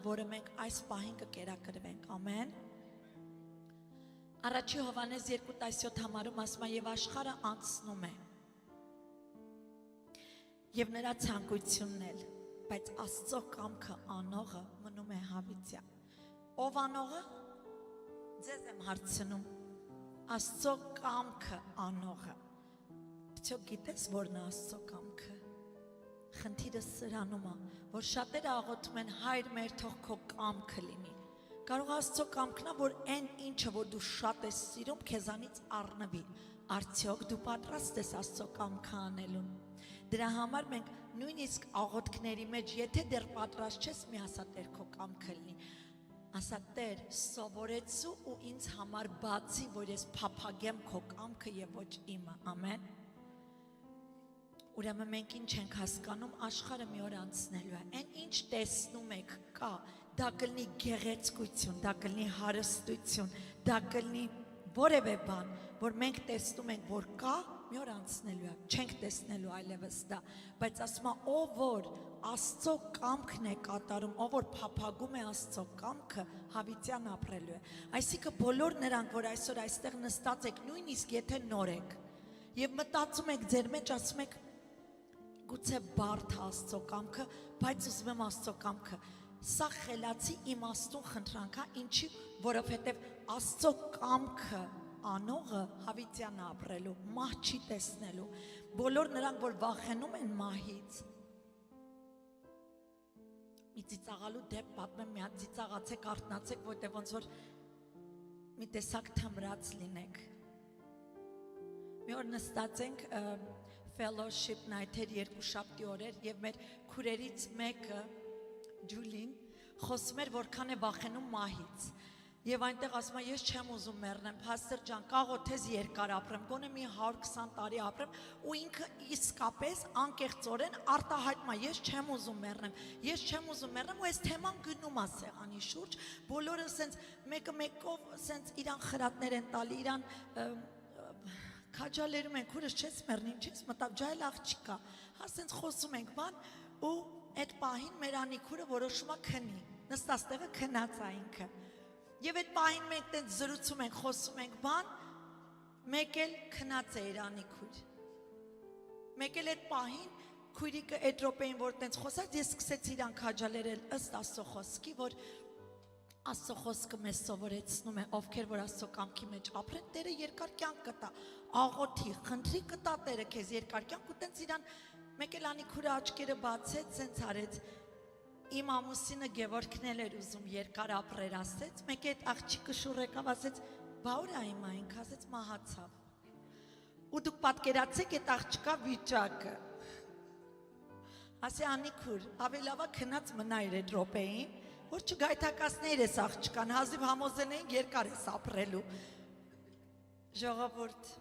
որը մենք այս պահին կկերակրվենք, ամեն։ Առաջի Հովհաննես 2:17 համարում ասում է եւ աշխարհը անցնում է եւ նրա ցանկությունն էլ, բայց Աստծո կամքը անողը մնում է հավիտյան։ Ով անողը? Ձեզ եմ հարցնում։ Աստծո կամքը անողը։ Դու գիտես որն է Աստծո կամքը։ Խնդիրը սրանում է, որ շատերը աղոթում են Հայր մեր թող քո կամքը լինի։ Կարող Աստծո կամքն է, որ այն ինչը որ դու շատ ես սիրում, քեզանից առնվի։ Արդյոք դու պատրաստ ես Աստծո կամքը անելուն։ Դրա համար մենք նույնիսկ աղոթքների մեջ, եթե դեռ պատրաստ չես, մի ասա Տեր քո կամքը լինի։ Ասա Տեր, սովորեցու ու ինձ համար բացի, որ ես փափագեմ քո կամքը եւ ոչ իմը։ Ամեն։ Ուրեմն մենք ինչ ենք հասկանում, աշխարհը մի օր անցնելու է։ Այն ինչ տեսնում եք կա, դա կլինի գեղեցկություն, դա կլինի հարստություն, դա կլինի որևէ բան, որ մենք տեսնում ենք, որ կա, մի օր անցնելու է, չենք տեսնելու այլևս դա, բայց ասում է, ով որ Աստծո կամքն է կատարում, ով որ փափագում է Աստծո կամքը, հավիտյան ապրելու է։ Այսինքն բոլոր նրանք, որ այսօր այստեղ նստած եք, նույնիսկ եթե նոր եք, եւ մտածում եք ձեր մեջ, ասում եք գուցե բարդ է Աստծո կամքը, բայց ուզում եմ Աստծո կամքը։ Սա խելացի իմաստուն խնդրանք է, ինչի, որովհետև Աստծո կամքը անողը հավիտյան է ապրելու, մահ չի տեսնելու։ Բոլոր նրանք, որ վախենում են մահից, մի ծիծաղալու դեպք պատմեմ, մի հատ ծիծաղացեք, արթնացեք, որտեղ ոնց որ մի տեսակ թմրած լինեք։ Մի օր նստած ենք fellowship night-եր, երկուշաբթի օրեր եւ մեր քուրերից մեկը Ջուլին խոսում էր որքան է վախենում մահից եւ այնտեղ ասում է ես չեմ ուզում մեռնեմ փաստեր ջան կաղոթես երկար ապրեմ գոնե մի 120 տարի ապրեմ ու ինքը իսկապես անկեղծորեն արտահայտում է ես չեմ ուզում մեռնեմ ու այս թեման գնում է սեղանի շուրջ բոլորը սենց մեկը մեկով սենց իրան խրատներ են տալի իրան քաջալերում են քուրս չես մեռնի ինչի՞ս մտավ ջայլ աղջիկա հա սենց խոսում ենք բան ու այդ պահին մեր անիքուրը որոշում է քնի նստած տեղը քնած է ինքը եւ այդ պահին մենք տենց զրուցում ենք խոսում ենք բան մեկ էլ քնած է իր անիքուր մեկ էլ այդ պահին քույրիկը այդ րոպեին որ տենց խոսած ես սկսեցի իրան քաջալերել ըստ Աստծո խոսքի որ Աստծո խոսքը մեզ սովորեցնում է, ովքեր որ Աստծո կամքի մեջ ապրեն, Տերը երկար կյանք կտա, աղոթի, խնդրի կտա Տերը քեզ երկար կյանք ու տենց իրան մեկ էլ անիքուրը աչքերը բացեց, սենց արեց, իմ ամուսինը Գևորգն էր ուզում երկար ապրեր ասեց, մեկ այդ աղջիկը շուռ եկավ ասեց, բա ուր է իմ այնք, ասեց մահացավ, ու դուք պատկերացեք այդ աղջկա վիճակը, ասի անիքուր, ավելի լավա քնած մնա իր այդ րոպեին, որ չգայթակացներ ես աղջկան, հազիվ համոզենեին երկար ես ապրելու, ժողովուրդ,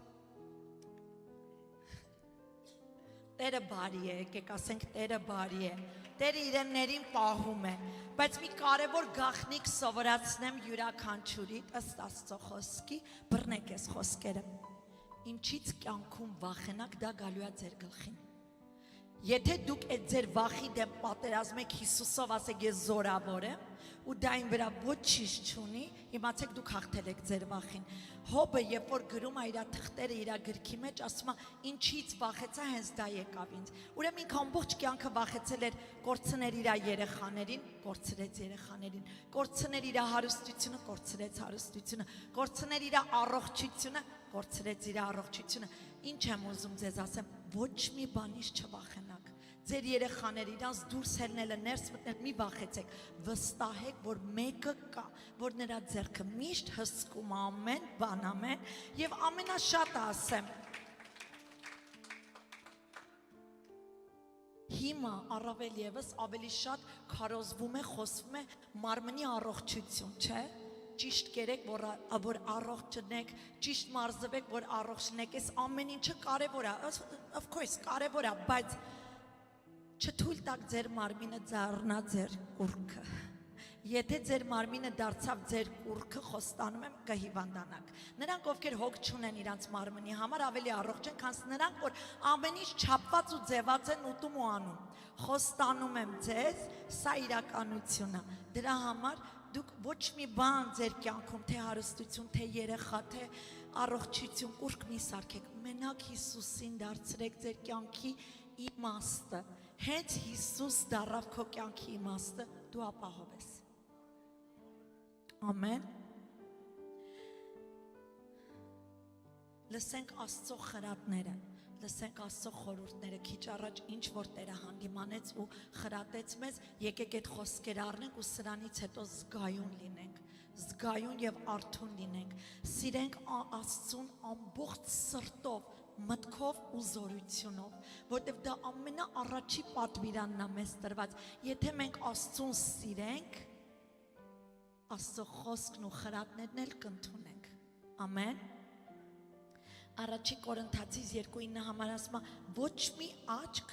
Տերը բարի է, եկեք ասենք Տերը բարի է, Տերը իրեններին պահում է, բայց մի կարևոր գաղտնիք սովորացնեմ յուրաքանչյուրիդ ըստ Աստծո խոսքի, բռնեք ես խոսքերը, ինչից կյանքում վախենակ դա գալու է ձեր գլխին, եթե դուք այդ ձեր վախի դեմ պատերազմ եք Հիսուսով ասեք ես զորավոր եմ ու դա այն վրա ոչինչ չունի, իմացեք դուք հաղթել եք ձեր վախին, Հոբը երբ որ գրում է իր թղթերը իր գրքի մեջ ասում է ինչից վախեցա հենց դա եկավ ինձ, ուրեմն ինքը ամբողջ կյանքը վախեցել էր կորցնել իր երեխաներին, կորցնել իր հարստությունը, կորցնել իր առողջությունը, կորցրեց իր առողջությունը, ինչ եմ ուզում ձեզ ասեմ, ոչ մի բանից չվախենաք, ձեր երեխաները իրանց դուրս հելնելը ներս մտնել մի վախեցեք, վստահեք, որ մեկը կա, որ նրա ձեռքը միշտ հսկում ամեն բան ամեն եւ ամենաշատը ասեմ հիմա առավել եւս ավելի շատ քարոզվում է, խոսվում է մարմնի առողջություն, չէ՞։ Ճիշտ կերեք, որ առողջ տնեք, ճիշտ մարզվեք, որ առողջ տնեք, այս ամեն ինչը կարևոր է, of course, կարևոր է, բայց չթույլ տաք ձեր մարմինը դառնա ձեր կուռքը։ Եթե ձեր մարմինը դարձավ ձեր կուռքը, խոստանում եմ կհիվանդանաք։ Նրանք, ովքեր հոգ չունեն իրանց մարմնի համար, ավելի առողջ են, քան նրանք, որ ամեն ինչ չափված ու ձևած են ուտում ու անում։ խոստանում եմ ձեզ, սա իրականություն է։ Դրա համար դուք ոչ մի բան ձեր կյանքում, թե հարստություն, թե երեխա, թե առողջություն, կուռք մի սարքեք, մենակ Հիսուսին դարձրեք ձեր կյանքի իմաստը։ Հենց Հիսուս դառավ քո կյանքի իմաստը, դու ապահով ես։ Ամեն։ Լսենք Աստծո խրատները, լսենք Աստծո խորհուրդները, քիչ առաջ ինչ որ Տերը հանդիմանեց ու խրատեց մեզ, եկեք այդ խոսքերը առնենք ու սրանից հետո զգայուն լինենք, զգայուն եւ արթուն լինենք, սիրենք Աստծուն ամբողջ սրտով, մտքով ու զորությունով, որտեղ դա ամենաառաջի պատվիրանն է մեզ տրված։ Եթե մենք Աստծուն սիրենք, Աստծո խոսքն ու խրատներն էլ կընդունենք։ Ամեն։ Առաջին Կորինթացիս 2:9 համար ասում է, ոչ մի աչք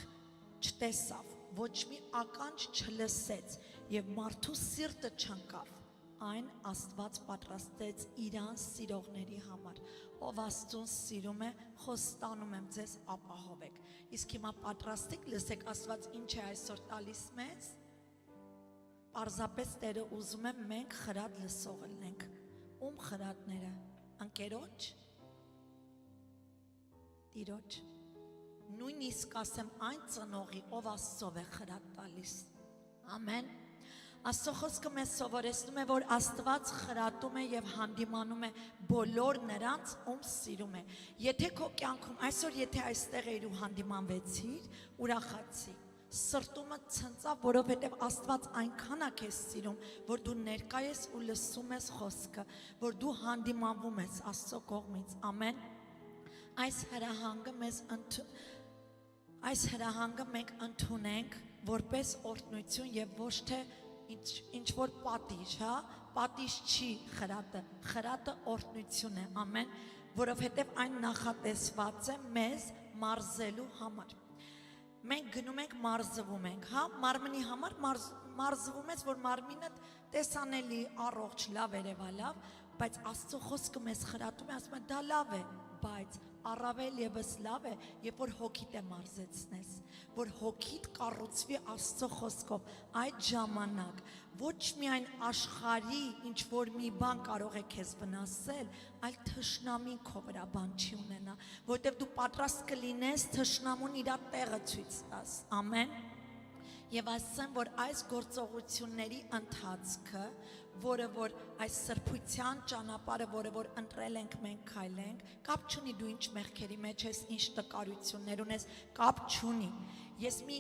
չտեսավ, ոչ մի ականջ չլսեց եւ մարդու սիրտը չընկավ, այն Աստված պատրաստեց իրան սիրողների համար, ով Աստծուն սիրում է, խոստանում եմ ձեզ ապահովեք։ Իսկ հիմա պատրաստեք, լսեք Աստված ինչ է այսօր տալիս մեզ։ Պարզապես Տերը ուզում է մենք խրատ լսող լինենք։ Ում խրատները, ընկերոջ, Տիրոջ, նույնիսկ ասեմ այն ծնողի, ով Աստծով է խրատ տալիս։ Ամեն։ Աստծո խոսքը մեզ սովորեցնում է, որ Աստված խրատում է եւ հանդիմանում է բոլոր նրանց, ում սիրում է։ Եթե քո կյանքում այսօր եթե այստեղ էիր ու հանդիմանվեցիր, ուրախացի։ Սրտումը ցնծավ, որովհետեւ Աստված այնքան է քեզ սիրում, որ դու ներկա ես ու լսում ես խոսքը, որ դու հանդիմանվում ես Աստծո կողմից։ Ամեն։ Այս հրահանգը մենք ընդունենք որպես օրհնություն եւ ոչ թե ինչ որ պատիժ, հա, պատիժ չի խրատը, խրատը օրհնություն է, ամեն, որովհետեւ այն նախատեսված է մեզ մարզելու համար։ Մենք գնում ենք մարզվում ենք, հա, մարմնի համար մարզվում ես, որ մարմինը տեսանելի, առողջ, լավ երևա, լավ, բայց Աստծո խոսքը մեզ խրատում է, ասում է դա լավ է, բայց առավել եւս լավ է, երբ որ հոգիդ է մարզեցնես, որ հոգիդ կառուցվի Աստծո խոսքով, այդ ժամանակ ոչ միայն աշխարհի ինչ որ մի բան կարող է քեզ վնասել, այլ թշնամին քո վրա բան չի ունենա, որտեղ դու պատրաստ կլինես թշնամուն իր տեղը ցույց տաս։ Ամեն։ Եվ ասեմ, որ այս գործողությունների ընթացքը, որը որ այս սրբության ճանապարհը, որը որ ընտրել ենք մենք քայլենք, կապ չունի դու ինչ մեղքերի մեջ ես, ինչ տկարություններ ունես, կապ չունի։ Ես մի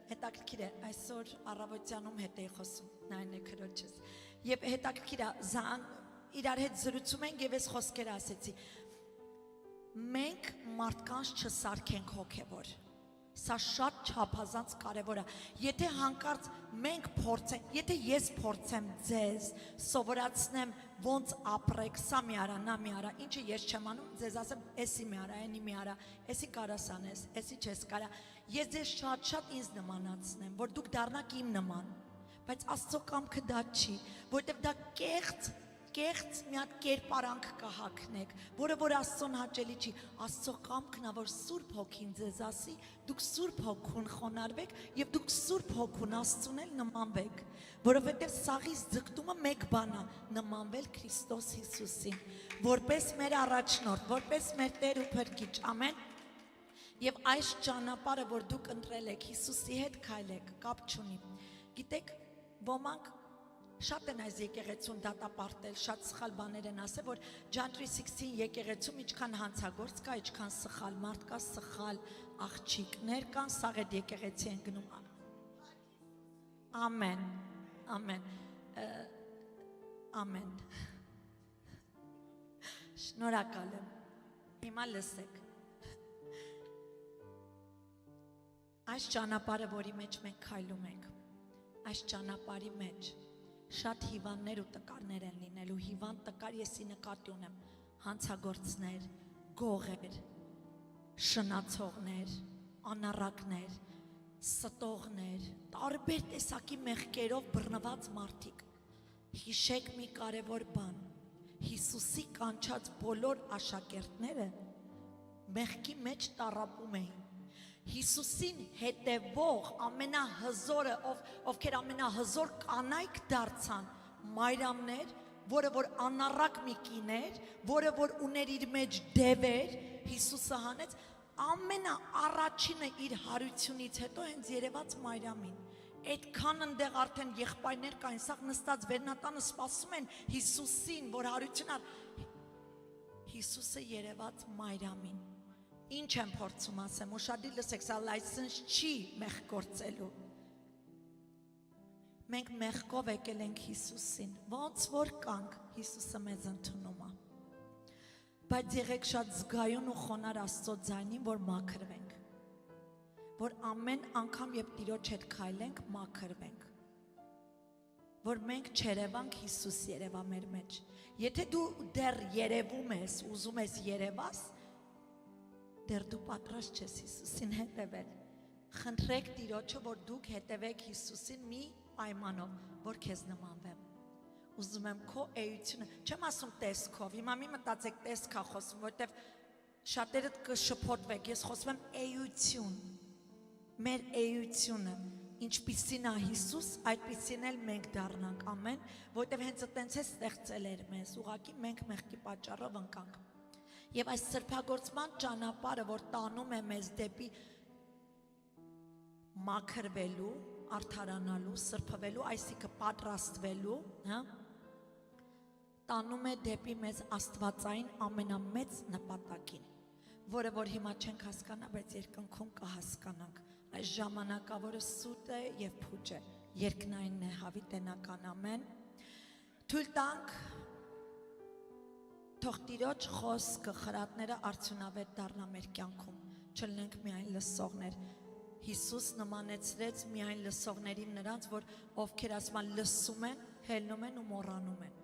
հետաքրքիր է, այսօր առավոտյանում հետ էի խոսում, նայեն է քրոջս, եւ հետաքրքիր է, իրար հետ զրուցում ենք եւ ես խոսքեր ասեցի։ Մենք մարդկանց չսարքենք հոգեվոր։ Սա շատ չափազանց կարևոր է։ Եթե հանկարծ մենք փորձենք, եթե ես փորձեմ ձեզ սովորացնեմ ոնց ապրեք, սա մի արա, նա մի արա, ինչը ես չեմ անում, ձեզ ասեմ, էսի մի արա, այնի մի արա, էսի կարաս անես, էսի չես կարա։ Ես ձեզ շատ ինձ նմանացնեմ, որ դուք դառնաք իմ նման, բայց Աստծո կամքը դա չի, որտեղ դա կեղծ մի հատ կերպարանք կհագնեք, որը որ Աստծուն հաճելի չի, Աստծո կամքն է, որ Սուրբ Հոգին ձեզ ասի, դուք Սուրբ Հոգուն խոնարհվեք եւ դուք Սուրբ Հոգուն Աստծուն էլ նմանվեք, որովհետեւ սաղից ձգտումը մեկ բան է, նմանվել Քրիստոս Հիսուսին, որպես մեր առաջնորդ, որպես մեր Տեր ու Փրկիչ, ամեն։ Եվ այս ճանապարհը, որ դուք ընտրել եք, Հիսուսի հետ քայլեք, կապ չունի։ Գիտեք, ոմանք շատ են այս եկեղեցուն դատապարտել, շատ սխալ բաներ են ասել, որ John 3:16 եկեղեցում ինչքան հանցագործ կա, ինչքան սխալ մարդ կա, սխալ աղջիկներ կան, սաղ այդ եկեղեցի են գնում։ Ամեն, ամեն, ամեն։ Շնորհակալ եմ։ Հիմա լսեք։ Այս ճանապարհը, որի մեջ մենք քայլում ենք, այս ճանապարհի մեջ շատ հիվանդներ ու տկարներ են լինելու, հիվանդ տկար եսի նկատի ունեմ, հանցագործներ, գողեր, շնացողներ, անառակներ, ստողներ, տարբեր տեսակի մեղքերով բռնված մարդիկ։ Հիշեք մի կարևոր բան, Հիսուսի կանչած բոլոր աշակերտները մեղքի մեջ տառապում էին։ Հիսուսին հետևող ամենահզորը, ովքեր ամենահզոր կանայք դարձան, մայրամներ, որը որ անառակ մի կին էր, որը որ ուներ իր մեջ դևեր, Հիսուսը հանեց, ամենաառաջինը իր հարությունից հետո հենց երևաց Մարիամին։ Այդքան ընդեղ արդեն եղբայրներ կային, սաղ նստած վերնատանը սպասում են Հիսուսին, որ հարություն ար։ Հիսուսը երևաց Մարիամին։ Ինչ եմ փորձում ասեմ, ուշադիր լսեք, սա լայսենս չի մեղք գործելու։ Մենք մեղքով եկել ենք Հիսուսին, ոնց որ կանք, Հիսուսը մեզ ընդունում է։ Բայց եղեք շատ զգայուն ու խոնար Աստծո ձայնին, որ մաքրվենք, որ ամեն անգամ երբ Տիրոջ հետ քայլենք, մաքրվենք, որ մենք չերևանք, Հիսուս երևա մեր մեջ։ Եթե դու դեռ երևում ես, ուզում ես երևաս, դեռ դու պատրաստ չես Հիսուսին հետևել։ Խնդրեք Տիրոջը, որ դուք հետևեք Հիսուսին մի պայմանով, որ քեզ նմանվեմ։ Ուզում եմ քո էությունը, չեմ ասում տեսքով, հիմա մի մտածեք տեսքա խոսում, որտեվ շատերդ կշփոթվեք, ես խոսում եմ էություն, մեր էությունը, ինչպիսին է Հիսուս, այդպիսին էլ մենք դառնանք, ամեն, որտեվ հենց այտենց է ստեղծել էր մեզ, ուղղակի մենք մեղքի պատճառով ընկանք։ Եվ այս սրբագործման ճանապարհը, որ տանում է մեզ դեպի մաքրվելու, արդարանալու, սրբվելու, այսինքն պատրաստվելու, հա, տանում է դեպի մեզ աստվածային ամենամեծ նպատակին, որը որ հիմա չենք հասկանա, բայց երկնքում կհասկանանք։ Այս ժամանակավորը սուտ է եւ փուջ է, երկնայինն է, հավիտենական, ամեն։ Թույլ տանք թող Տիրոջ խոսքը, խրատները արդյունավետ դառնա մեր կյանքում, չլինենք միայն լսողներ։ Հիսուս նմանեցրեց միայն լսողներին նրանց, որ ովքեր ասում են լսում են, հելնում են ու մոռանում են։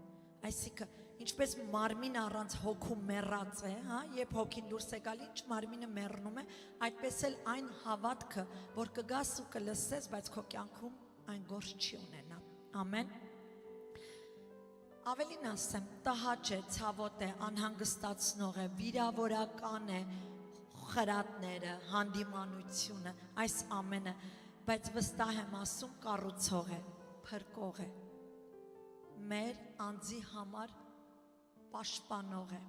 Այսինքն, ինչպես մարմինը առանց հոգու մեռած է, հա, երբ հոգին դուրս է գալի, ինչ մարմինը մեռնում է, այդպես էլ այն հավատքը, որ կգաս ու կլսես, բայց քո կյանքում այն գործ չի ունենա։ Ամեն։ Ավելին ասեմ, տհաճ է, ցավոտ է, անհանգստացնող է, վիրավորական է, խրատները, հանդիմանությունը, այս ամենը, բայց վստահ եմ ասում, կառուցող է, փրկող է, մեր անձի համար պաշտպանող է։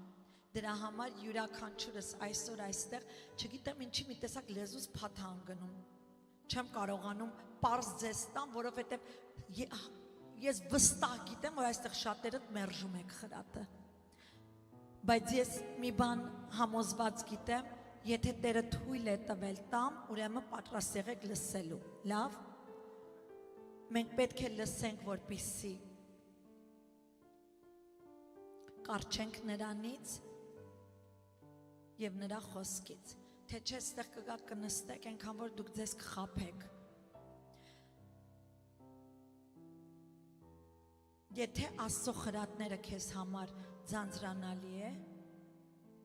Դրա համար յուրաքանչյուրս այսօր այստեղ, չգիտեմ ինչի մի տեսակ լեզուս փաթան գնում, չեմ կարողանում պարզ ձեզ տամ, որովհետև ես վստահ գիտեմ, որ այստեղ շատերդ մերժում եք խրատը, բայց ես մի բան համոզված գիտեմ, եթե Տերը թույլ է տվել տամ, ուրեմն պատրաստ եղեք լսելու, լավ, մենք պետք է լսենք, որպեսզի կարճենք նրանից և նրա խոսքից, թե չէ ստեղ կգաք կնստեք, այնքան որ դուք ձեզ կխաբեք։ Եթե Աստծո խրատները քեզ համար ձանձրանալի է,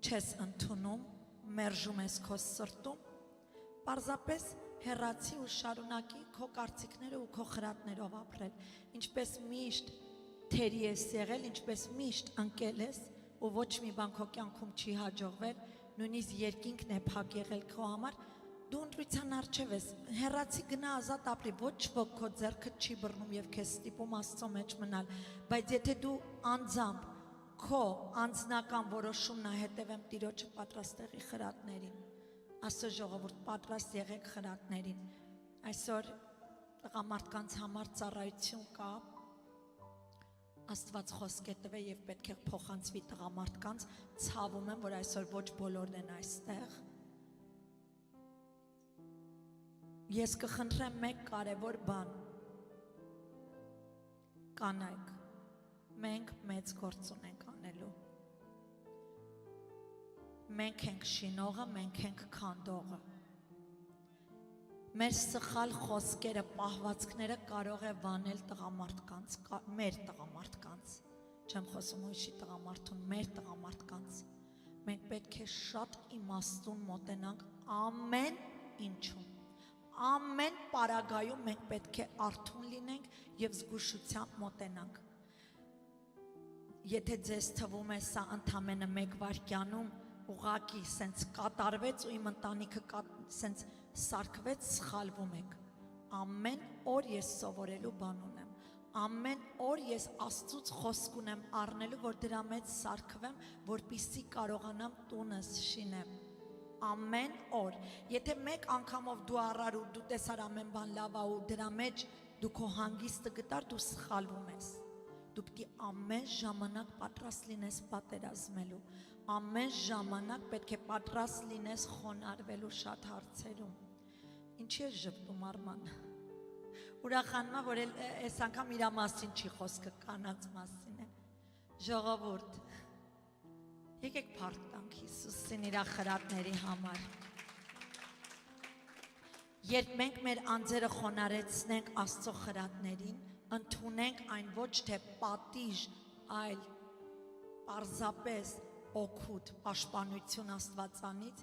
չես ընդունում, մերժում ես քո սրտում, պարզապես հեռացի ու շարունակի քո կարծիքները ու քո խրատներով ապրել, ինչպես միշտ թերի ես եղել, ինչպես միշտ ընկել ես ու ոչ մի բան քո կյանքում չի հաջողվել, նույնիսկ երկինքն է փակ եղել քո համար, դու ընտրության առջև ես, հեռացի գնա ազատ ապրի, ոչ ոք քո ձեռքը չի բռնում եւ քեզ ստիպում Աստծո մեջ մնալ, բայց եթե դու անձամբ քո անձնական որոշումն է հետևեմ Տիրոջը պատրաստ եղի խրատներին, Աստծո ժողովուրդ պատրաստ եղեք խրատներին, այսօր տղամարդկանց համար ծառայություն կա, Աստված խոսք է տվել եւ պետք է փոխանցվի տղամարդկանց, ցավում եմ, որ այսօր ոչ բոլորն են այստեղ։ Ես կխնդրեմ մեկ կարևոր բան։ Կանայք, մենք մեծ գործ ունենք անելու։ Մենք ենք շինողը, մենք ենք քանդողը։ Մեր սխալ խոսքերը, պահվածքները կարող է վանել տղամարդկանց, մեր տղամարդկանց, չեմ խոսում ուրիշի տղամարդուն, մեր տղամարդկանց, մենք պետք է շատ իմաստուն մոտենանք ամեն ինչում, ամեն պարագայում մենք պետք է արթուն լինենք և զգուշությամբ մոտենանք, եթե ձեզ թվում է սա ընդամենը մեկ վայրկյանում ուղղակի սենց կատարվեց ու իմ ընտանիքը սենց սարքվեց, սխալվում եք։ Ամեն օր ես սովորելու բան ունեմ։ Ամեն օր ես Աստծուց խոսք ունեմ առնելու, որ դրա մեջ սարքվեմ, որպեսզի կարողանամ տունս շինեմ։ Ամեն օր։ Եթե մեկ անգամով դու առար ու դու տեսար ամեն բան լավ է ու դրա մեջ դու քո հանգիստը գտար, դու սխալվում ես։ Դու պետք է ամեն ժամանակ պատրաստ լինես պատերազմելու։ Ամեն ժամանակ պետք է պատրաստ լինես խոնարհվելու շատ հարցերում։ Ինչի՞ է ժպտում Արման։ Ուրախանում եմ, որ այս անգամ իր մասին չի խոսքը, կանանց մասին է։ Ժողովուրդ, եկեք փառք տանք Հիսուսին իր խրատների համար։ Երբ մենք մեր անձերը խոնարհեցնենք Աստծո խրատներին, ընդունենք այն ոչ թե պատիժ, այլ պարզապես օգուտ, պաշտպանություն Աստվածանից,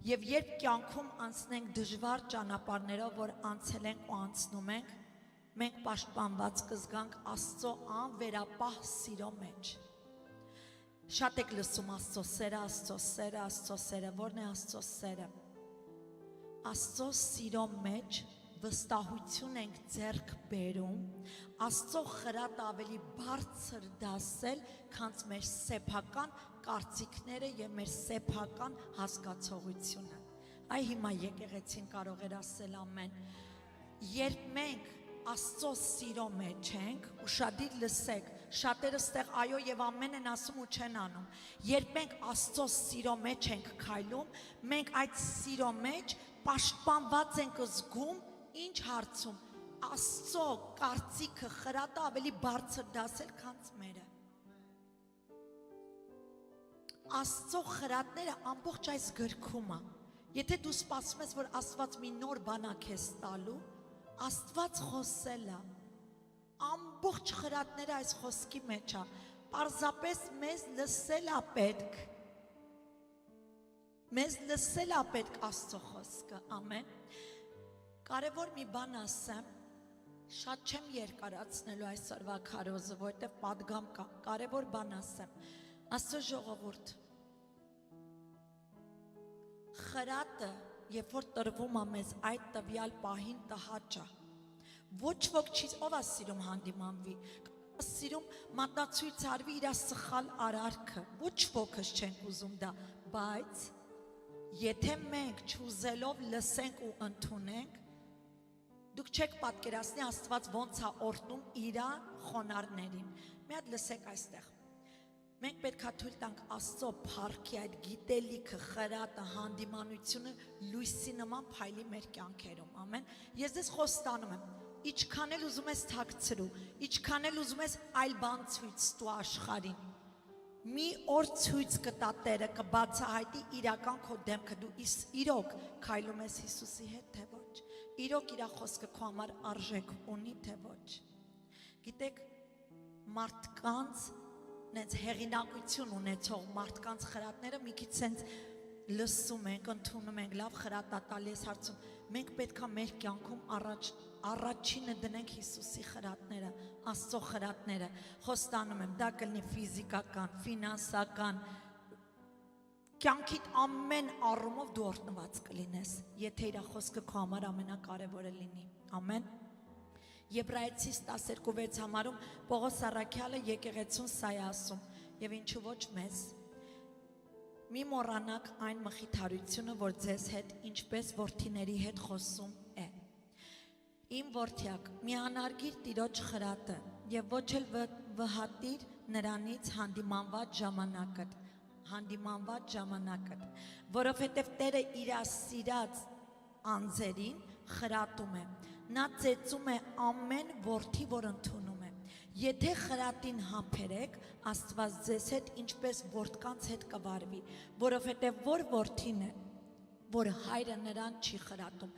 եւ երբ կյանքում անցնենք դժվար ճանապարհներով, որ անցել ենք ու անցնում ենք, մենք պաշտպանված կզգանք Աստծո անվերապահ սիրո մեջ։ Շատ եք լսում Աստծո սերը, Աստծո սերը, Աստծո սերը, ո՞րն է Աստծո սերը։ Աստծո սիրո մեջ վստահություն ենք ձեռք բերում, Աստծո խրատը ավելի բարձր դասել, քան մեր սեփական կարծիքները եւ մեր սեփական հասկացողությունը։ Այ հիմա եկեղեցին կարող էր ասել ամեն։ Երբ մենք Աստծո սիրո մեջ ենք, ուշադիր լսեք, շատերը ստեղ այո եւ ամեն են ասում ու չեն անում։ Երբ մենք Աստծո սիրո մեջ ենք քայլում, մենք այդ սիրո մեջ պաշտպանված ենք զգում ինչ հարցում։ Աստծո կարծիքը խրատը ավելի բարձր դասել, քան մերը։ Աստծո խրատները ամբողջ այս գրքում է։ Եթե դու սպասում ես, որ Աստված մի նոր բան է քեզ տալու, Աստված խոսել է։ Ամբողջ խրատները այս խոսքի մեջ է։ Պարզապես մեզ լսել է պետք։ Մեզ լսել է պետք Աստծո խոսքը, ամեն։ Կարևոր մի բան ասեմ, շատ չեմ երկարացնելու այսօրվա քարոզը, որտեղ պատգամ կա, կարևոր բան ասեմ, Աստծո ժողովուրդ, խրատը, երբ որ տրվում է մեզ այդ տվյալ պահին տհաճ է, ոչ ոք չի, ով է սիրում հանդիմանվի, սիրում մատացույց արվի իր սխալ արարքը, ոչ ոքս չենք ուզում դա, բայց եթե մենք չուզելով լսենք ու ընդունենք, դուք չեք պատկերացնի Աստված ոնց է օրհնում իր խոնարհներին։ Մի հատ լսեք այստեղ։ Մենք պետք է թույլ տանք Աստծո փառքի այդ գիտելիքը, խրատը, հանդիմանությունը լույսի նման փայլի մեր կյանքերում, ամեն։ Ես ձեզ խոստանում եմ, ինչքան էլ ուզում ես թաքցրու, ինչքան էլ ուզում ես այլ բան ցույց տու աշխարհին, մի օր ցույց կտա Տերը, կբացահայտի իրական քո դեմքը, դու իրոք քայլում ես Հիսուսի հետ, թե ոչ։ Իրոք իր խոսքը քո համար արժեք ունի, թե ոչ։ Գիտեք, մարդկանց նենց հեղինակություն ունեցող մարդկանց խրատները մի քիչ սենց լսում ենք, ընդունում ենք, լավ խրատ է տալիս հարցում։ Մենք պետք է մեր կյանքում առաջինը դնենք Հիսուսի խրատները, Աստծո խրատները։ Խոստանում եմ, դա կլինի ֆիզիկական, ֆինանսական, կյանքիդ ամեն առումով դու օրհնված կլինես, եթե իր խոսքը քո համար ամենակարևորը լինի։ Ամեն։ Եբրայեցիս 12:6 համարում Պողոս առաքյալը եկեղեցուն սա է ասում, եւ ինչու ոչ մեզ։ Մի մոռանաք այն մխիթարությունը, որ ձեզ հետ ինչպես որդիների հետ խոսում է։ Իմ որդյակ, մի անարգիր Տիրոջ խրատը եւ ոչ էլ վհատիր նրանից հանդիմանված ժամանակը, որովհետև Տերը իր սիրած անձերին խրատում է։ Նա ծեծում է ամեն որդի, որ ընդունում է։ Եթե խրատին համբերեք, Աստված ձեզ հետ ինչպես որդկանց հետ կվարվի, որովհետև որ որդին է, որ հայրը նրան չի խրատում։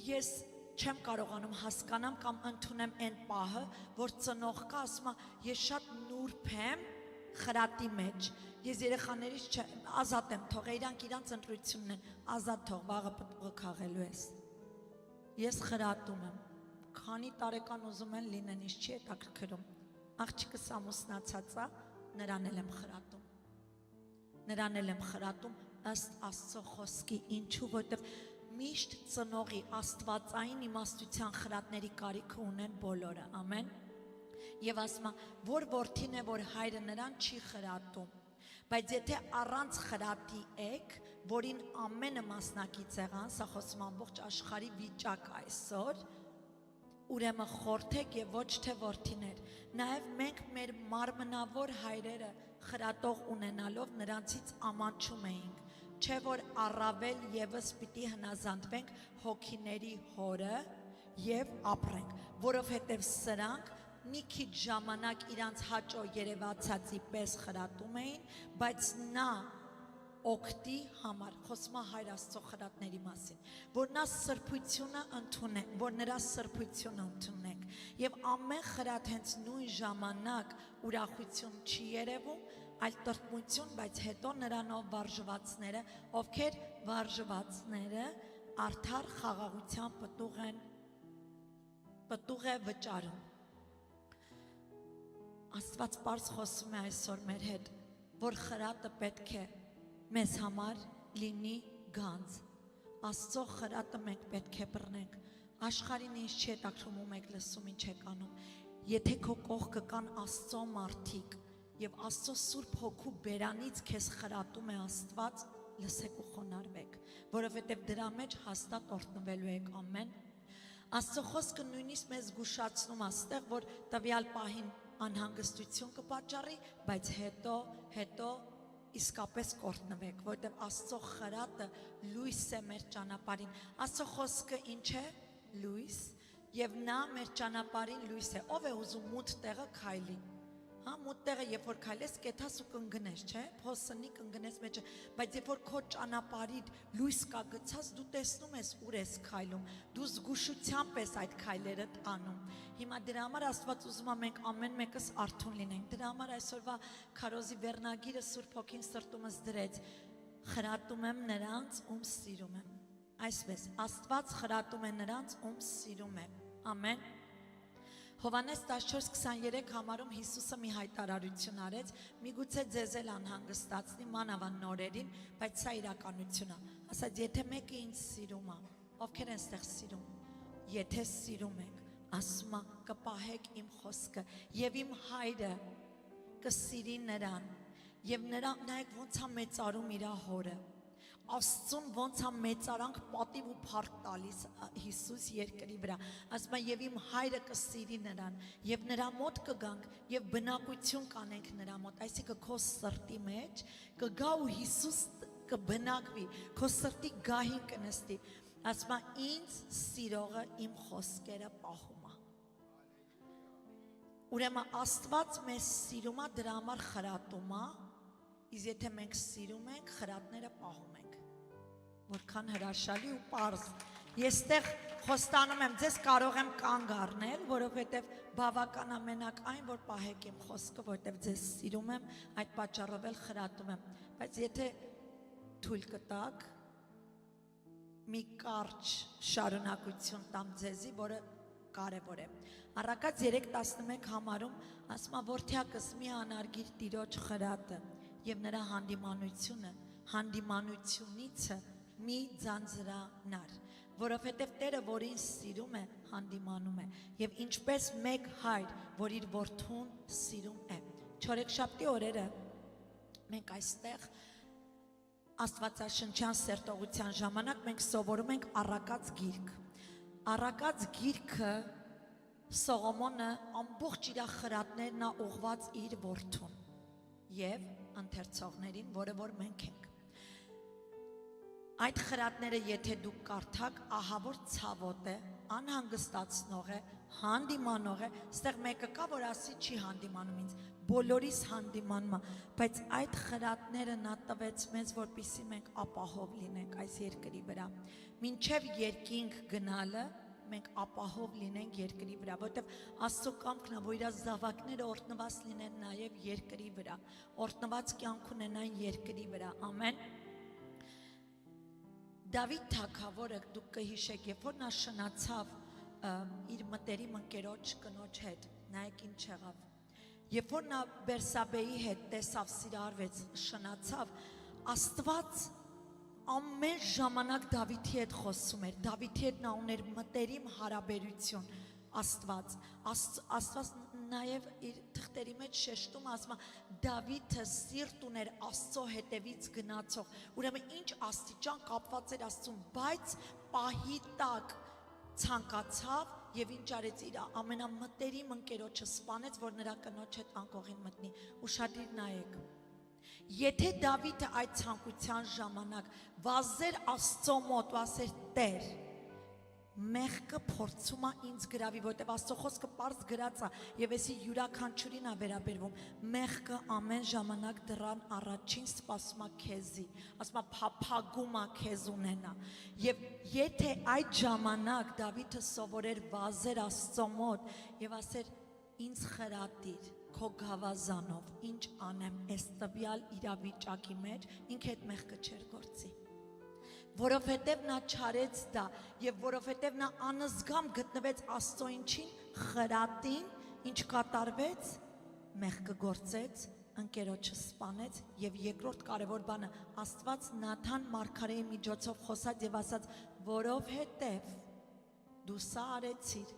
Ես չեմ կարողանում հասկանամ կամ ընդունեմ այն պահը, որ ծնողքը ասում է, ես շատ նուրբ եմ խրատի մեջ, ես երեխաներից ազատ եմ թողել, իրանք ընտրությունն են, ազատ թող, վաղը պտուղը քաղելու ես։ Ես խրատում եմ, քանի տարեկան ուզում են լինեն, ինչ չի հետաքրքրում, աղջիկս ամուսնացած է, նրան էլ եմ խրատում ըստ Աստծո խոսքի, ինչու, որտև միշտ ծնողի աստվածային իմաստության խրատների կարիքը ունեն բոլորը, ամեն։ Եվ ասում է, որ որդին է, որ հայրը նրան չի խրատում, բայց եթե առանց խրատի եք, որին ամենը մասնակից եղան, սա խոսում ամբողջ աշխարհի վիճակ այսօր, ուրեմն խորթեք եւ ոչ թե որդիներ, նաեւ մենք մեր մարմնավոր հայրերը խրատող ունենալով նրանցից ամանչում էինք, չէ որ առավել եւս պիտի հնազանդվենք հոգիների հորը եւ ապրենք, որովհետեւ սրանք մի քիչ ժամանակ իրանց հաճո երևացածի պես խրատում էին, բայց նա օգտի համար, խոսում է Հայր Աստծո խրատների մասին, որ նա սրբությունը ընդունենք, որ նրա սրբությունը ընդունենք, եւ ամեն խրատ հենց նույն ժամանակ ուրախություն չի երևում, այլ տրտմություն, բայց հետո նրանով վարժվածները, ովքեր վարժվածները արդար խաղաղության պտուղ է վճարում։ Աստված պարզ խոսում է այսօր մեր հետ, որ խրատը պետք է մեզ համար լինի գանձ, Աստծո խրատը մենք պետք է բռնենք, աշխարհին ինչ չի հետաքրում ու մեկ լսում ինչ եք անում, եթե քո կողքը կան Աստծո մարդիկ եւ Աստծո Սուրբ Հոգու բերանից քեզ խրատում է Աստված, լսեք ու խոնարհվեք, որովհետեւ դրա մեջ հաստատ օրհնվելու եք, ամեն։ Աստծո խոսքը նույնիսկ մեզ զգուշացնում աստեղ, որ տվյալ պահին անհանգստություն կպատճառի, բայց հետո իսկապես կօրհնվեք, որտեղ Աստծո խրատը լույս է մեր ճանապարհին։ Աստծո խոսքը ինչ է? Լույս, եւ նա մեր ճանապարհին լույս է։ Ով է ուզում մութ տեղը քայլի։ Հա, մութ տեղը երբ որ քայլես, կեթաս ու կընկնես, չէ՞։ Փոսնի կընկնես մեջը, բայց երբ որ քո ճանապարհին լույս կա գցած, դու տեսնում ես ուր ես քայլում։ Դու զգուշությամբ ես այդ քայլերդ անում։ Հիմա դրա համար Աստված ուզում է մենք ամեն մեկս արթուն լինենք։ Դրա համար այսօրվա քարոզի վերնագիրը Սուրբ Հոգին սրտումս դրեց. խրատում եմ նրանց, ում սիրում եմ։ Այսպես, Աստված խրատում է նրանց, ում սիրում է։ Ամեն։ Հովանես 14:23 համարում Հիսուսը մի հայտարարություն արեց, միգուցե ձեզ էլ անհանգստացնի մանավանդ նորերին, բայց սա իրականություն է։ Ասաց, եթե մեկը ինձ սիրում է, ովքեր են ստեղ սիրում, եթե սիրում եք, ասում է, կպահեք իմ խոսքը, եւ իմ հայրը կսիրի նրան, եւ նրան նայեք ոնց է մեծարում իր հորը։ Աստծուն ոնց է մեծարանք պատիվ ու փառք տալիս Հիսուս երկրի վրա, ասում է եւ իմ հայրը կսիրի նրան, եւ նրա մոտ կգանք եւ բնակություն կանենք նրա մոտ, այսինքն քո սրտի մեջ կգա ու Հիսուս կբնակվի, քո սրտի գահին կնստի, ասում է ինձ սիրողը իմ խոսքերը պահում է։ Ուրեմն Աստված մեզ սիրում է, դրա համար խրատում է, իսկ եթե մենք սիրում ենք, խրատները պահում ենք։ Որքան հրաշալի ու պարզ։ Ես ստեղ խոստանում եմ, ձեզ կարող եմ կանգ առնել, որովհետև բավական ամենակ այն, որ պահեք իմ խոսքը, որովհետև ձեզ սիրում եմ, այդ պատճառով էլ խրատում եմ։ Բայց եթե թույլ կտաք, մի կարճ շարունակություն տամ ձեզի, որը կարևոր է։ Առակաց 3:11 համարում ասում է, որդյակս մի անարգիր Տիրոջ խրատը եւ նրա հանդիմանությունիցը մի ձանձրանար, որովհետև Տերը, որին սիրում է, հանդիմանում է, եւ ինչպես մեկ հայր, որ իր որդուն սիրում է։ Չորեքշաբթի օրերը մենք այստեղ Աստվածաշնչյան սերտողության ժամանակ մենք սովորում ենք Առակաց գիրք։ Առակաց գիրքը Սողոմոնը ամբողջ իր խրատներն է ուղղված իր որդուն եւ ընթերցողներին, որը որ մենք ենք։ Այդ խրատները եթե դուք կարդաք, ահա որ ցավոտ է, անհանգստացնող է, հանդիմանող է, ստեղ մեկը կա, որ ասի չի հանդիմանում ինձ, բոլորիս հանդիմանում է, բայց այդ խրատները նա տվեց մեզ, որպեսզի մենք ապահով լինենք այս երկրի վրա։ Մինչև երկինք գնալը մենք ապահով լինենք երկրի վրա, որովհետև Աստծո կամքն է, որ իր զավակները օրհնված լինեն նաև երկրի վրա, օրհնված կյանք ունենան երկրի վրա, ամեն։ Դավիթ թագավորը դուք կհիշեք, երբ որ նա շնացավ իր մտերիմ ընկերոջ կնոջ հետ, նայեք ինչ եղավ։ Երբ որ նա Բերսաբեի հետ տեսավ, սիրարվեց, շնացավ, Աստված ամեն ժամանակ Դավիթի հետ խոսում էր, Դավիթի հետ նա ուներ մտերիմ հարաբերություն, Աստված նաև իր թղթերի մեջ շեշտում ասում է Դավիթը սիրտ ուներ Աստծո հետևից գնացող, ուրեմն ինչ աստիճան կապված էր Աստծուն, բայց պահի տակ ցանկացավ եւ ինչ արեց իր ամենամտերիմ ընկերոջը սպանեց, որ նրա կնոջ հետ անկողին մտնի, ուշադիր նայեք։ Եթե Դավիթը այդ ցանկության ժամանակ վազեր Աստծո մոտ, ասեր Տեր, մեղքը փորձում է ինձ գրավի, որտեղ Աստծո խոսքը պարզ գրած է եւ էսի յուրաքանչյուրին է վերաբերվում, մեղքը ամեն ժամանակ դրան առաջին սպասում է քեզի, ասում է փափագում է քեզ ունենա, եւ եթե այդ ժամանակ Դավիթը սովորեր վազեր Աստծո մոտ եւ ասեր ինձ խրատիր քո գավազանով, ինչ անեմ այս տվյալ իրավիճակի մեջ, ինքը այդ մեղքը չէր գործի, որովհետև նա չարեց դա եւ որովհետև նա անզգամ գտնվեց Աստծո ինչին խրատին, ինչ կատարվեց, մեղքը գործեց, ընկերոջը սպանեց եւ երկրորդ կարևոր բանը Աստված Նաթան մարգարեի միջոցով խոսած եւ ասաց, որովհետև դու սա արեցիր,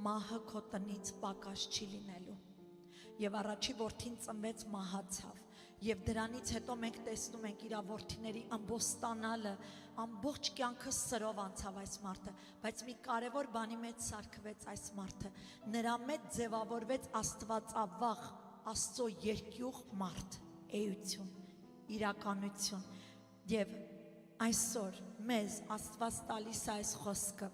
մահը քո տնից պակաս չի լինելու։ Եվ առաջի որդին ծնվեց մահացավ եւ դրանից հետո մենք տեսնում ենք իր որդիների ամբոստանալը, ամբողջ կյանքը սրով անցավ այս մարդը, բայց մի կարևոր բանի մեջ սարքվեց այս մարդը, նրա մեջ ձևավորվեց Աստվածավախ, Աստծո երկյուղ մարդ, էություն, իրականություն եւ այսօր մեզ Աստված տալիս է այս խոսքը,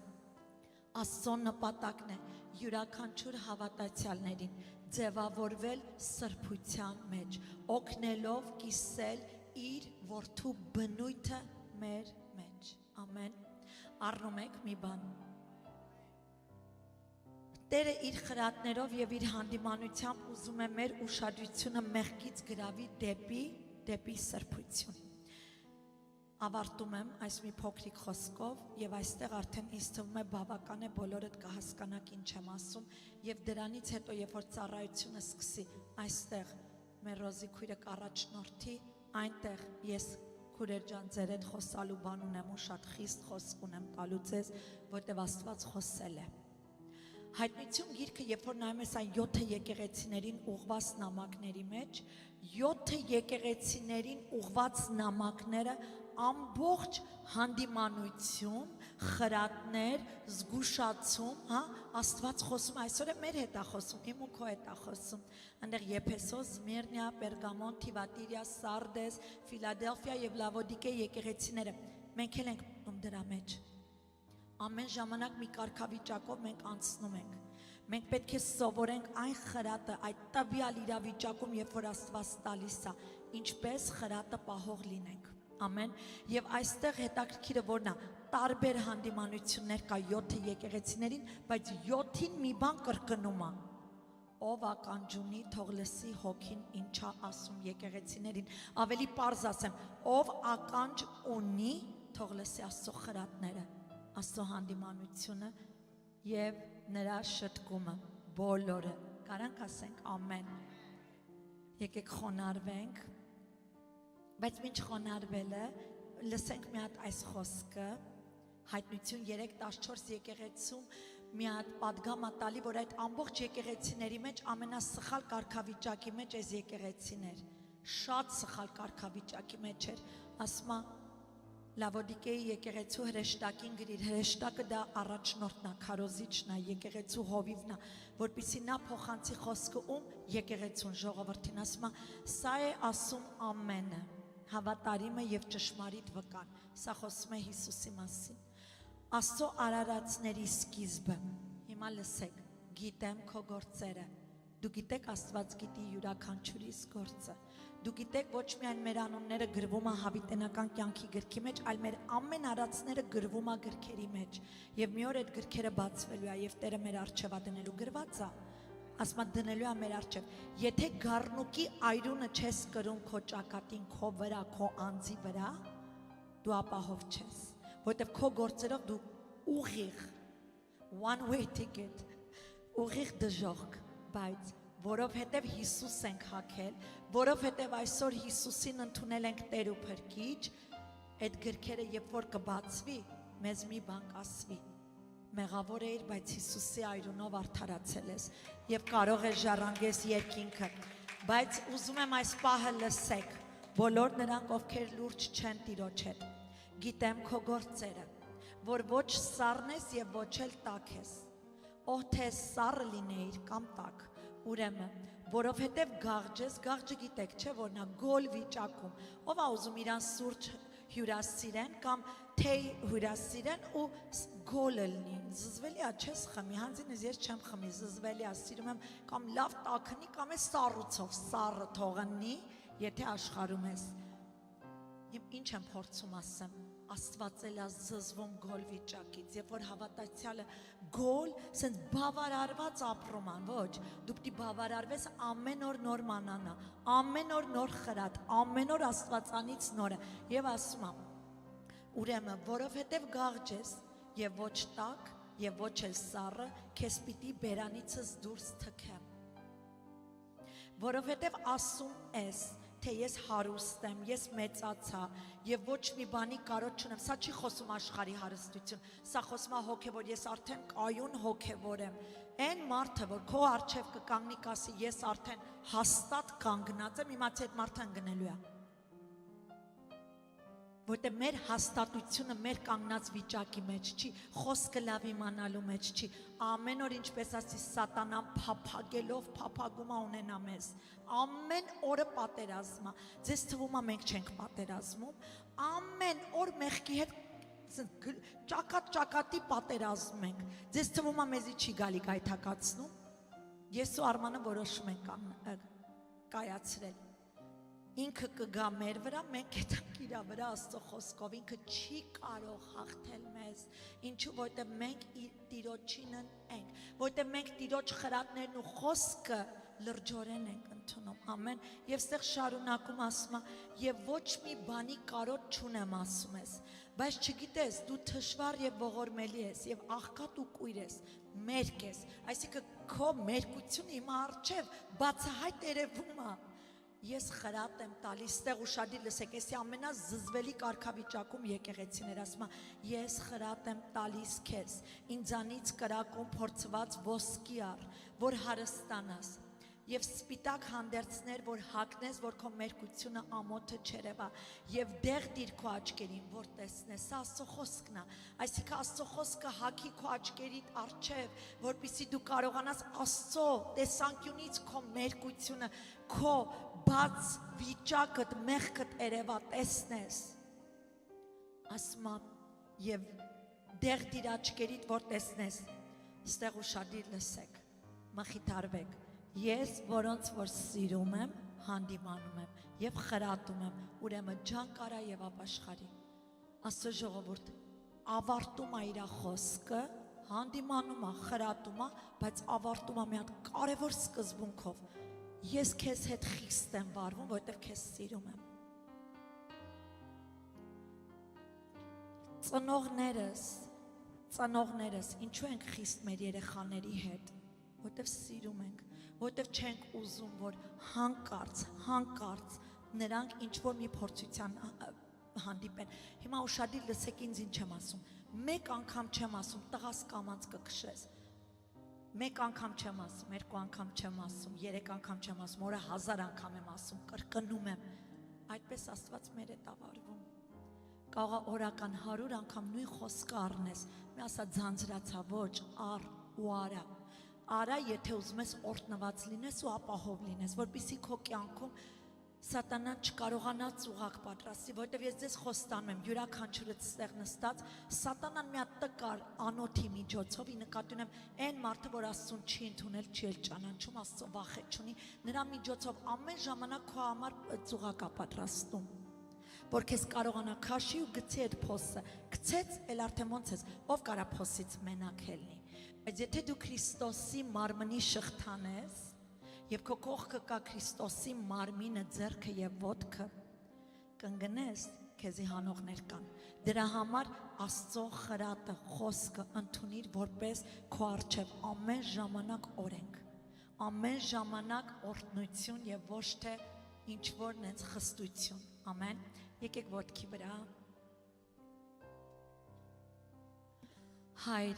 Աստծո նպատակն է յուրաքանչյուր հավատացյալներին ձևավորվել սրբության մեջ, օգնելով կիսել իր որդու բնույթը մեր մեջ, ամեն, առնում եք մի բան, Տերը իր խրատներով եւ իր հանդիմանությամբ ուզում է մեր ուշադրությունը մեղքից գրավի դեպի սրբություն, ավարտում եմ այս մի փոքրիկ խոսքով եւ այստեղ արդեն ինձ թվում է բավական է բոլորդ կհասկանաք ինչ եմ ասում եւ դրանից հետո երբ որ ծառայությունը սկսի այստեղ մեր Ռոզի քույրը կառաջնորդի այնտեղ ես քուրեր ջան ձեր հետ խոսալու բան ունեմ ու շատ խիստ խոսք ունեմ տալու ձեզ որտեվ Աստված խոսել է Հայտնություն գիրքը երբ որ նայում ես այն 7 եկեղեցիներին ուղված նամակների մեջ 7 եկեղեցիներին ուղված նամակները ամբողջ հանդիմանություն, խրատներ, զգուշացում, հա, Աստված խոսում, այսօր է մեր հետ է խոսում, իմ ու քո հետ է խոսում, այնտեղ Եփեսոս, Սմիրնա, Պերգամոն, Թիվատիրիա, Սարդես, Ֆիլադելֆիա եւ Լավոդիկե եկեղեցիները, մենք էլ ենք մտնում դրա մեջ, ամեն ժամանակ մի կարգավիճակով մենք անցնում ենք, մենք պետք է սովորենք այն խրատը, այդ տվյալ իրավիճակում, երբ որ Աստված տալիս է, ինչպես խրատը պահող լինենք, ամեն, եւ այստեղ հետաքրքիրը որն է, տարբեր հանդիմանություններ կա 7 եկեղեցիներին, բայց 7-ին մի բան կրկնում է, ով ականջունի թող լսի հոգին ինչա ասում եկեղեցիներին, ավելի պարզ ասեմ, ով ականջ ունի թող լսի Աստծո խրատները, Աստծո հանդիմանությունը եւ նրա շտկումը, բոլորը, կարանք ասենք ամեն, եկեք խոնարհվենք, բայց մինչ խոնարհվելը, լսենք մի հատ այս խոսքը, հայտնություն 3:14 եկեղեցում մի հատ պատգամ է տալի, որ այդ ամբողջ եկեղեցիների մեջ ամենասխալ կարգավիճակի մեջ այս եկեղեցիներ, շատ սխալ կարգավիճակի մեջ էր, ասում է Լավոդիկեի եկեղեցու հրեշտակին գրիր, հրեշտակը դա առաջնորդն է, քարոզիչն է, եկեղեցու հովիվն է, որպեսզի նա փոխանցի խոսքը ում եկեղեցուն ժողովրդին, ասում է, սա է ասում ամենը, հավատարիմը եւ ճշմարիտ վկան, սա խոսում է Հիսուսի մասին, Աստծո արարածների սկիզբը, հիմա լսեք, գիտեմ քո գործերը, դու գիտեք Աստված գիտի յուրաքանչյուրիս գործը, դու գիտեք ոչ միայն մեր անունները գրվում է հավիտենական կյանքի գրքի մեջ, այլ մեր ամեն արածները գրվում է գրքերի մեջ եւ մի օր այդ գրքերը բացվելու է եւ Տերը մեր առջեւ է դնելու գրված է, ասում է դնելու է մեր առջեւ, եթե գառնուկի այրունը չես կրում քո ճակատին, քո վրա, քո անձի վրա, դու ապահով չես, որտեւ քո գործերով դու ուղիղ one way ticket, ուղիղ դժոխք, բայց որովհետև Հիսուս ենք հագել, որովհետև այսօր Հիսուսին ընդունել ենք Տեր ու Փրկիչ, այդ գրքերը երբ որ կբացվի, մեզ մի բան կասվի։ Մեղավոր էիր, բայց Հիսուսի այրունով արդարացել ես եւ կարող ես ժառանգես երկինքը։ Բայց ուզում եմ այս պահը լսեք, բոլոր նրանք, ովքեր լուրջ չեն Տիրոջ հետ։ Գիտեմ քո գործերը, որ ոչ սառն ես եւ ոչ էլ տաք ես։ Ո՞վ թե սառը լինեիր կամ տաք, ուրեմն, որովհետեւ գաղջը գիտեք, չէ՞ որ նա գոլ վիճակում, ով ա ուզում իրան սուրճ հյուրասիրեն կամ թեյ հյուրասիրեն ու գոլը լինի, զզվելի է, չես խմի, հանձինս ես չեմ խմի, զզվելի է, սիրում եմ կամ լավ տաքնի կամ է սառուցով, սառը թողնի, եթե աշխարհում ես։ Ինչ եմ փորձում ասեմ, Աստված էլ է զզվում գոլ վիճակից, երբ որ հավատացյալը գոլ, սենց բավարարված ապրում ան, ոչ, դու պիտի բավարարվես ամեն օր նոր մանանա, ամեն օր նոր խրատ, ամեն օր Աստվածանից նորը, եւ ասում եմ, ուրեմն, որովհետեւ գաղջ ես եւ ոչ տաք եւ ոչ էլ սառը, քեզ պիտի բերանիցս դուրս թքեմ, որովհետեւ ասում ես, թե ես հարուստ եմ, ես մեծացա եւ ոչ մի բանի կարոտ չունեմ, սա չի խոսում աշխարհի հարստություն, սա խոսում է հոգեվոր, ես արդեն կայուն հոգեվոր եմ, այն մարդը, որ քո առջև կկանգնի, կասի, ես արդեն հաստատ կանգնած եմ, իմացի այդ մարդը ընկնելու է, որտեղ մեր հաստատությունը մեր կանգնած վիճակի մեջ չի, խոսքը լավ իմանալու մեջ չի, ամեն օր ինչպես ասի սատանան փափագում է ունենա մեզ, ամեն օրը պատերազմա, ձեզ թվում է մենք չենք պատերազմում, ամեն օր մեղքի հետ ճակատի պատերազմում ենք, ձեզ թվում է մեզի չի գալի գայթակացնում, ես ու Արմանը որոշում ենք կայացրել, ինքը կգա մեր վրա, մենք հետանք իրա վրա Աստծո խոսքով, ինքը չի կարող հաղթել մեզ, ինչու, որտեղ մենք Տիրոջին ենք, որտեղ մենք Տիրոջ խրատներն ու խոսքը լրջորեն ենք ընդունում, ամեն, եւ ստեղ շարունակում ասում է, եւ ոչ մի բանի կարոտ չունեմ ասում ես, բայց չգիտես, դու թշվառ եւ ողորմելի ես, եւ աղքատ ու կույր ես, մերկ ես, այսինքն քո մերկությունը իմ առջև բացահայտ երևում է, ես խրատ եմ տալիս, ստեղ ուշադիր լսեք, եսի ամենազզվելի կարգավիճակում եկեղեցիներ ասում է, ես խրատ եմ տալիս քեզ, ինձանից կրակում փորձված ոսկի առ, որ հարստանաս, եւ սպիտակ հանդերձներ, որ հագնես, որ քո մերկությունը ամոթը չերևա, եւ դեղ դիր քո աչքերին, որ տեսնես, սա Աստծո խոսքն է, այսինքն Աստծո խոսքը հագի քո աչքերիդ առջև, որպեսզի դու կարողանաս Աստծո տեսանկյունից քո մերկությունը, քո բաց վիճակդ, մեղքդ երևա տեսնես, ասում եւ դեղ դիր աչքերիդ, որ տեսնես, ստեղ ուշադիր լսեք, մխիթարվեք, ես որոնց որ սիրում եմ, հանդիմանում եմ եւ խրատում եմ, ուրեմն ջանք արա եւ ապաշխարի, Աստծո ժողովուրդ, ավարտում է իր խոսքը, հանդիմանում է, խրատում է, բայց ավարտում է մի հատ կարևոր սկզբունքով, ես քեզ հետ խիստ եմ վարվում, որովհետև քեզ սիրում եմ։ Ծնողներս, ինչու ենք խիստ մեր երեխաների հետ, որովհետև սիրում ենք, որովհետև չենք ուզում, որ հանկարծ նրանք ինչ-որ մի փորձության հանդիպեն։ Հիմա ուշադիր լսեք ինձ ինչ եմ ասում, մեկ անգամ չեմ ասում, տղաս կամանց կքշես, մեկ անգամ չեմ ասում, երկու անգամ չեմ ասում, երեք անգամ չեմ ասում, օրը 1000 անգամ եմ ասում, կրկնում եմ, այդպես Աստված մեր հետ ավարվում, կարող է օրական 100 անգամ նույն խոսքը առնես, մի ասա ձանձրացա, ոչ, առ ու արա, եթե ուզում ես օրտնված լինես ու ապահով լինես, որպեսզի քո կյանքում Սատանան չկարողանա ծուղակ պատրաստի, որովհետև ես ձեզ խոստանում եմ, յուրաքանչյուրդ ստեղ նստած, Սատանան մի հատ տկար անոթի միջոցով, ի նկատի ունեմ այն մարդը, որ Աստծուն չի ընդունել, չի էլ ճանաչում, Աստծո վախ չունի, նրա միջոցով ամեն ժամանակ քո համար ծուղակ է պատրաստում, որ քեզ կարողանա քաշի ու գցի այդ փոսը, գցեց, էլ արդեն ոնց ես, ով կարա փոսից մենակ ելնի, բայց եթե դու Քրիստոսի մարմնի շղթան ես, եւ քո կողքը կա Քրիստոսի մարմինը, ձեռքը եւ ոտքը, կընկնես, քեզի հանողներ կան, դրա համար Աստծո խրատը, խոսքը ընդունիր որպես քո առջև ամեն ժամանակ օրենք, ամեն ժամանակ օրհնություն եւ ոչ թե ինչ որ նենց խստություն, ամեն, եկեք ոտքի վրա, Հայր,